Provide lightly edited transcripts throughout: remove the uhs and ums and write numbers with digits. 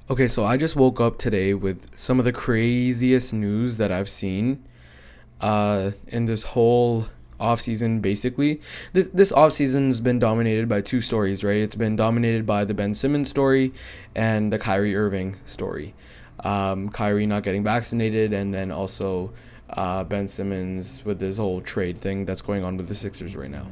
Okay, so I just woke up today with some of the craziest news that I've seen in this whole off season. Basically, this off season's been dominated by two stories, right? It's been dominated by the Ben Simmons story and the Kyrie Irving story. Kyrie not getting vaccinated, and then also Ben Simmons with this whole trade thing that's going on with the Sixers right now.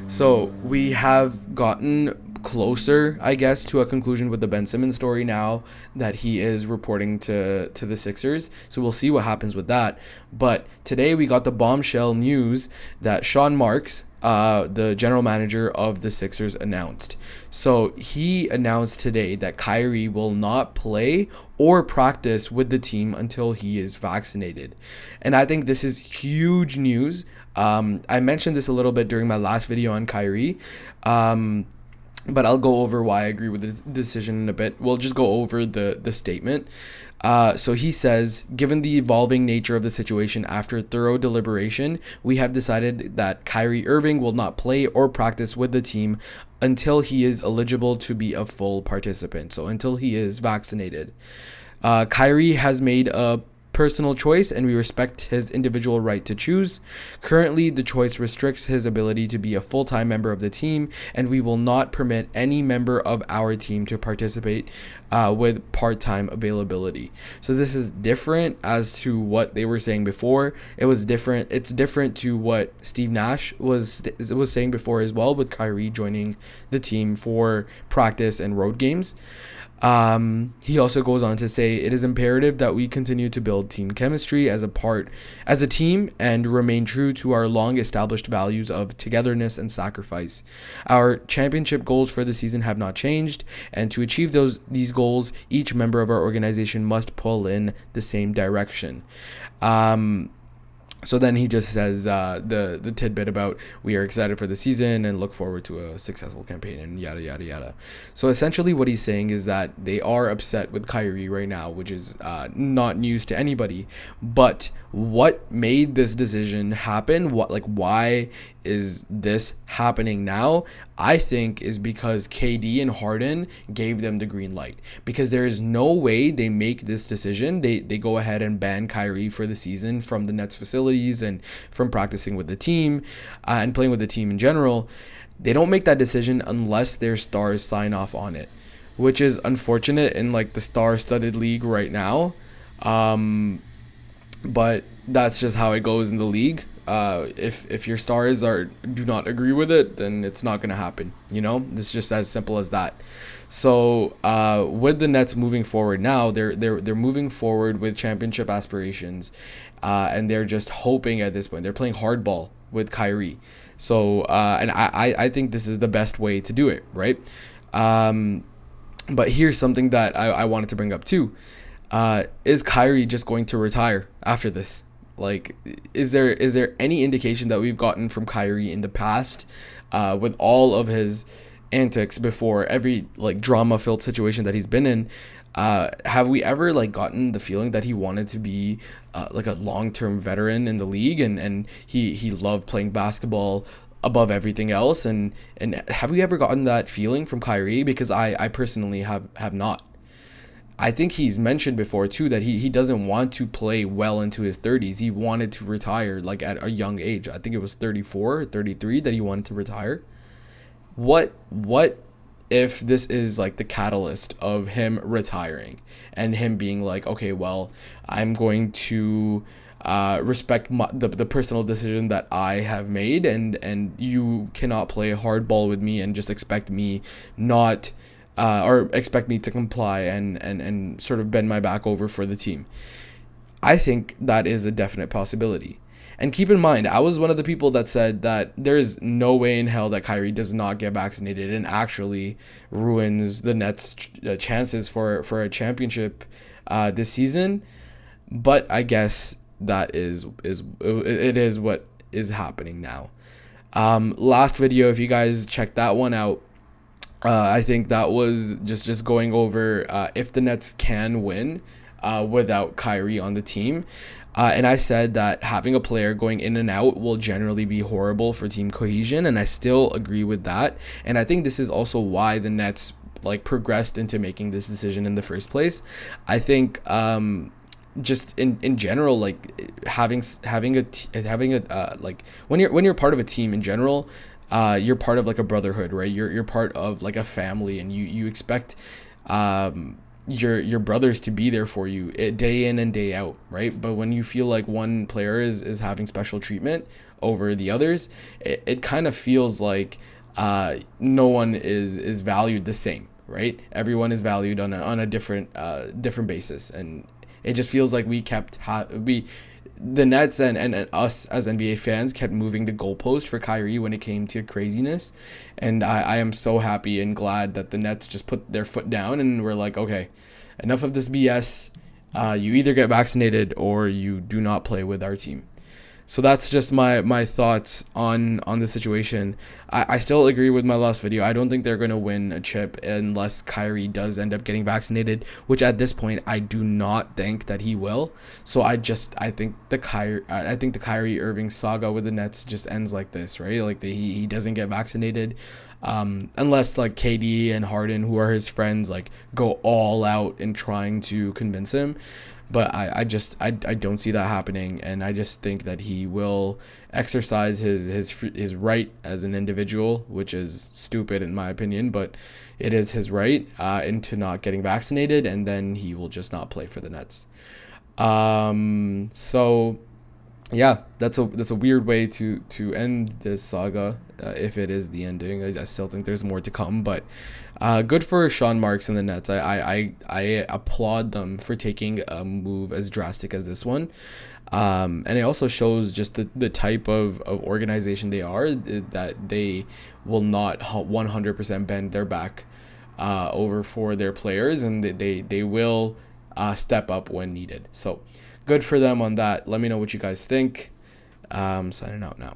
So we have gotten closer, I guess, to a conclusion with the Ben Simmons story now that he is reporting to the Sixers. So we'll see what happens with that. But today we got the bombshell news that Sean Marks, the general manager of the Sixers, announced. So he announced today that Kyrie will not play or practice with the team until he is vaccinated. And I think this is huge news. I mentioned this a little bit during my last video on Kyrie. But I'll go over why I agree with the decision in a bit. We'll just go over the statement. So he says, given the evolving nature of the situation after thorough deliberation, we have decided that Kyrie Irving will not play or practice with the team until he is eligible to be a full participant. So until he is vaccinated. Kyrie has made a personal choice, and we respect his individual right to choose. Currently, the choice restricts his ability to be a full-time member of the team, and we will not permit any member of our team to participate with part-time availability. So this is different as to what they were saying before. It was different. It's different to what Steve Nash was saying before as well, with Kyrie joining the team for practice and road games. He also goes on to say it is imperative that we continue to build team chemistry as a team and remain true to our long established values of togetherness and sacrifice. Our championship goals for the season have not changed, and to achieve these goals, each member of our organization must pull in the same direction. So then he just says the tidbit about we are excited for the season and look forward to a successful campaign and yada, yada, yada. So essentially what he's saying is that they are upset with Kyrie right now, which is not news to anybody. But what made this decision happen? Why is this happening now? I think is because KD and Harden gave them the green light. Because there is no way they make this decision. They go ahead and ban Kyrie for the season from the Nets facilities and from practicing with the team and playing with the team in general. They don't make that decision unless their stars sign off on it, which is unfortunate in like the star-studded league right now. But that's just how it goes in the league. If your stars do not agree with it, then it's not gonna happen. It's just as simple as that. So with the Nets moving forward now, they're moving forward with championship aspirations, and they're just hoping at this point. They're playing hardball with Kyrie. So and I think this is the best way to do it, right? But here's something that I wanted to bring up too. Is Kyrie just going to retire after this? Like, is there any indication that we've gotten from Kyrie in the past, with all of his antics before every like drama-filled situation that he's been in? Have we ever like gotten the feeling that he wanted to be like a long-term veteran in the league, and he loved playing basketball above everything else? And have we ever gotten that feeling from Kyrie? Because I personally have not. I think he's mentioned before too that he doesn't want to play well into his 30s. He wanted to retire like at a young age. I think it was 34 or 33 that he wanted to retire. What if this is like the catalyst of him retiring and him being like, okay, well, I'm going to respect the personal decision that I have made, and you cannot play hardball with me and just expect me not or expect me to comply and sort of bend my back over for the team. I think that is a definite possibility. And keep in mind, I was one of the people that said that there is no way in hell that Kyrie does not get vaccinated and actually ruins the Nets' chances for a championship this season. But I guess that is what is happening now. Last video, if you guys checked that one out, I think that was just going over if the Nets can win without Kyrie on the team. And I said that having a player going in and out will generally be horrible for team cohesion, and I still agree with that. And I think this is also why the Nets like progressed into making this decision in the first place. I think just in general, like having a like when you're part of a team in general, you're part of like a brotherhood, right? You're part of like a family, and you expect your brothers to be there for you day in and day out, right? But when you feel like one player is having special treatment over the others, it kind of feels like no one is valued the same, right? Everyone is valued on a different basis, and it just feels like the Nets and us as NBA fans kept moving the goalpost for Kyrie when it came to craziness. And I am so happy and glad that the Nets just put their foot down and were like, okay, enough of this BS. You either get vaccinated or you do not play with our team. So that's just my thoughts on the situation. I still agree with my last video. I don't think they're going to win a chip unless Kyrie does end up getting vaccinated, which at this point I do not think that he will. So I think the Kyrie Irving saga with the Nets just ends like this, right? Like he doesn't get vaccinated. Unless like KD and Harden, who are his friends, like go all out in trying to convince him. But I don't see that happening, and I just think that he will exercise his right as an individual, which is stupid in my opinion, but it is his right into not getting vaccinated, and then he will just not play for the Nets. So yeah, that's a weird way to end this saga. If it is the ending, I still think there's more to come, but good for Sean Marks and the Nets. I applaud them for taking a move as drastic as this one, and it also shows just the type of organization they are, that they will not 100% bend their back over for their players, and they will step up when needed. So good for them on that. Let me know what you guys think. Signing out now.